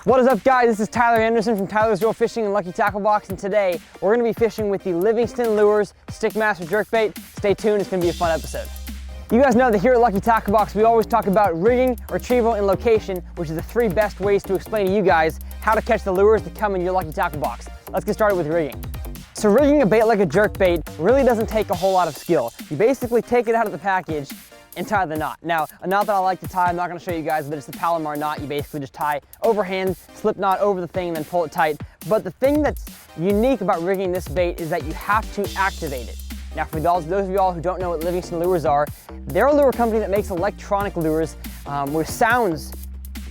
What is up, guys? This is Tyler Anderson from Tyler's Reel Fishing and Lucky Tackle Box, and today we're going to be fishing with the Livingston Lures Stickmaster Jerkbait. Stay tuned, it's going to be a fun episode. You guys know that here at Lucky Tackle Box we always talk about rigging, retrieval, and location, which is the three best ways to explain to you guys how to catch the lures that come in your Lucky Tackle Box. Let's get started with rigging. So rigging a bait like a jerkbait really doesn't take a whole lot of skill. You basically take it out of the package and tie the knot. Now, a knot that I like to tie, I'm not going to show you guys, but it's the Palomar knot. You basically just tie overhand, slip knot over the thing, and then pull it tight. But the thing that's unique about rigging this bait is that you have to activate it. Now, for those of y'all who don't know what Livingston Lures are, they're a lure company that makes electronic lures where sounds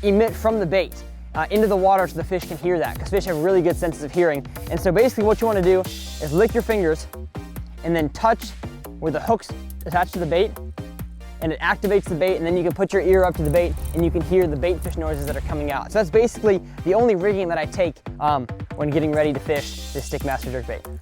emit from the bait into the water so the fish can hear that, because fish have really good senses of hearing. And so basically what you want to do is lick your fingers and then touch where the hook's attached to the bait, and it activates the bait, and then you can put your ear up to the bait and you can hear the bait fish noises that are coming out. So that's basically the only rigging that I take when getting ready to fish this Stickmaster jerkbait.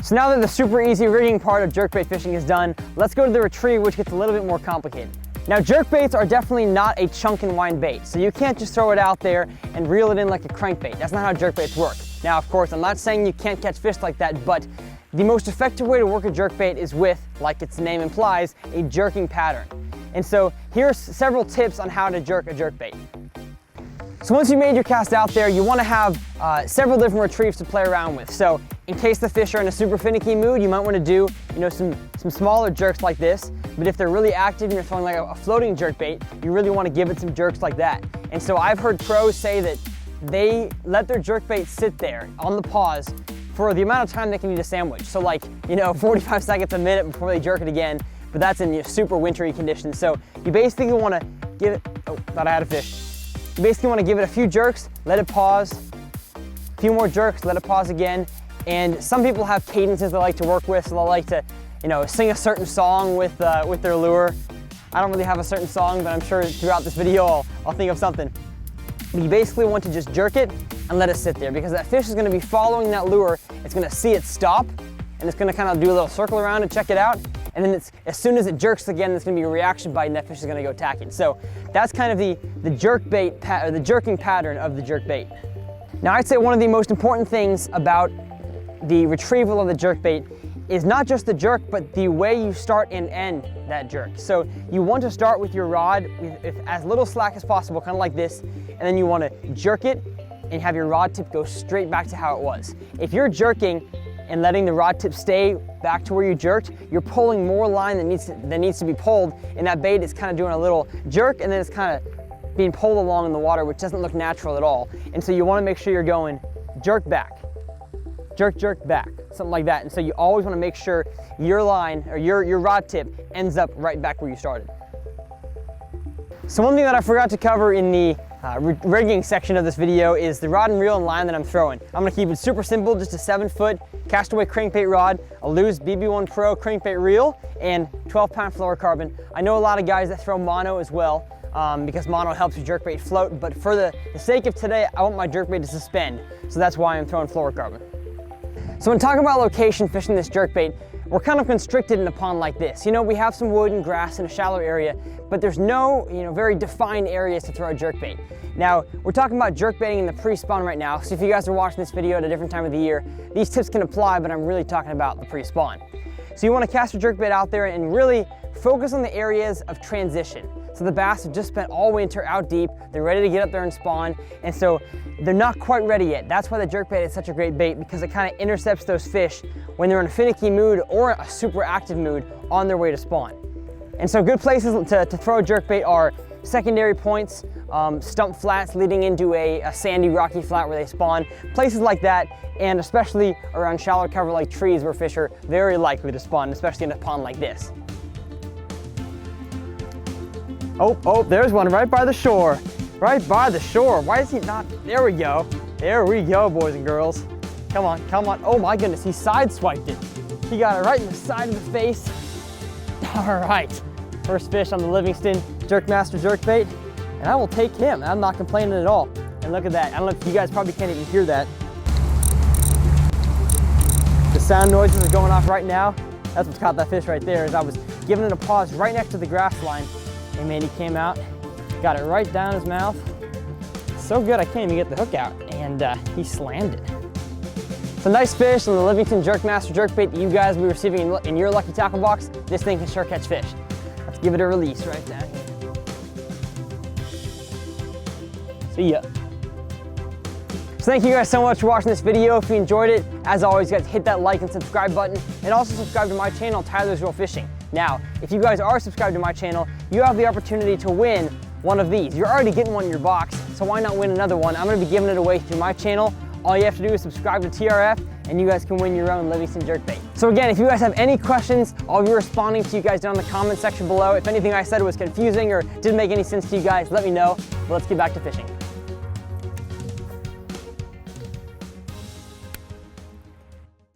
So now that the super easy rigging part of jerkbait fishing is done, let's go to the retrieve, which gets a little bit more complicated. Now, jerkbaits are definitely not a chunk and wind bait, so you can't just throw it out there and reel it in like a crankbait. That's not how jerkbaits work. Now, of course, I'm not saying you can't catch fish like that, but the most effective way to work a jerkbait is with, like its name implies, a jerking pattern. And so here's several tips on how to jerk a jerkbait. So once you've made your cast out there, you want to have several different retrieves to play around with. So in case the fish are in a super finicky mood, you might want to do some smaller jerks like this. But if they're really active and you're throwing like a floating jerkbait, you really want to give it some jerks like that. And so I've heard pros say that they let their jerkbait sit there on the pause for the amount of time they can eat a sandwich. So like, 45 seconds, a minute before they jerk it again, but that's in super wintry conditions. So you basically want to give it, oh, thought I had a fish. You basically want to give it a few jerks, let it pause, a few more jerks, let it pause again. And some people have cadences they like to work with, so they'll like to, sing a certain song with their lure. I don't really have a certain song, but I'm sure throughout this video I'll think of something. But you basically want to just jerk it and let it sit there, because that fish is going to be following that lure. It's going to see it stop, and it's going to kind of do a little circle around and check it out. And then as soon as it jerks again, there's going to be a reaction bite, and that fish is going to go tacking. So that's kind of the jerkbait, or the jerking pattern of the jerkbait. Now, I'd say one of the most important things about the retrieval of the jerkbait is not just the jerk, but the way you start and end that jerk. So you want to start with your rod with as little slack as possible, kind of like this, and then you want to jerk it and have your rod tip go straight back to how it was. If you're jerking and letting the rod tip stay back to where you jerked, you're pulling more line than needs to be pulled, and that bait is kind of doing a little jerk, and then it's kind of being pulled along in the water, which doesn't look natural at all. And so you want to make sure you're going jerk back, jerk back, something like that. And so you always want to make sure your line, or your rod tip, ends up right back where you started. So one thing that I forgot to cover in the rigging section of this video is the rod and reel and line that I'm throwing. I'm going to keep it super simple, just a 7-foot castaway crankbait rod, a loose BB1 Pro crankbait reel, and 12-pound fluorocarbon. I know a lot of guys that throw mono as well, because mono helps your jerkbait float, but for the sake of today, I want my jerkbait to suspend, so that's why I'm throwing fluorocarbon. So when talking about location fishing this jerkbait, we're kind of constricted in a pond like this. We have some wood and grass in a shallow area, but there's no, very defined areas to throw a jerkbait. Now, we're talking about jerkbaiting in the pre-spawn right now, so if you guys are watching this video at a different time of the year, these tips can apply, but I'm really talking about the pre-spawn. So you want to cast your jerkbait out there and really focus on the areas of transition. So the bass have just spent all winter out deep, they're ready to get up there and spawn, and so they're not quite ready yet. That's why the jerkbait is such a great bait, because it kind of intercepts those fish when they're in a finicky mood or a super active mood on their way to spawn. And so good places to throw a jerkbait are secondary points, stump flats leading into a sandy, rocky flat where they spawn, places like that, and especially around shallow cover like trees where fish are very likely to spawn, especially in a pond like this. Oh, there's one right by the shore. Right by the shore. Why is he not? There we go. There we go, boys and girls. Come on, come on. Oh my goodness, he sideswiped it. He got it right in the side of the face. All right, first fish on the Livingston Jerkmaster jerkbait, and I will take him. I'm not complaining at all. And look at that. I don't know if you guys probably can't even hear that. The sound noises are going off right now. That's what's caught that fish right there, is I was giving it a pause right next to the grass line. And man, he came out, got it right down his mouth, so good I can't even get the hook out, and he slammed it. It's a nice fish on the Livingston Jerkmaster jerkbait that you guys will be receiving in your lucky tackle box. This thing can sure catch fish. Let's give it a release right down here. See ya. So thank you guys so much for watching this video. If you enjoyed it, as always, guys, hit that like and subscribe button, and also subscribe to my channel, Tyler's Real Fishing. Now, if you guys are subscribed to my channel, you have the opportunity to win one of these. You're already getting one in your box, so why not win another one? I'm gonna be giving it away through my channel. All you have to do is subscribe to TRF, and you guys can win your own Livingston jerkbait. So again, if you guys have any questions, I'll be responding to you guys down in the comment section below. If anything I said was confusing or didn't make any sense to you guys, let me know. But let's get back to fishing.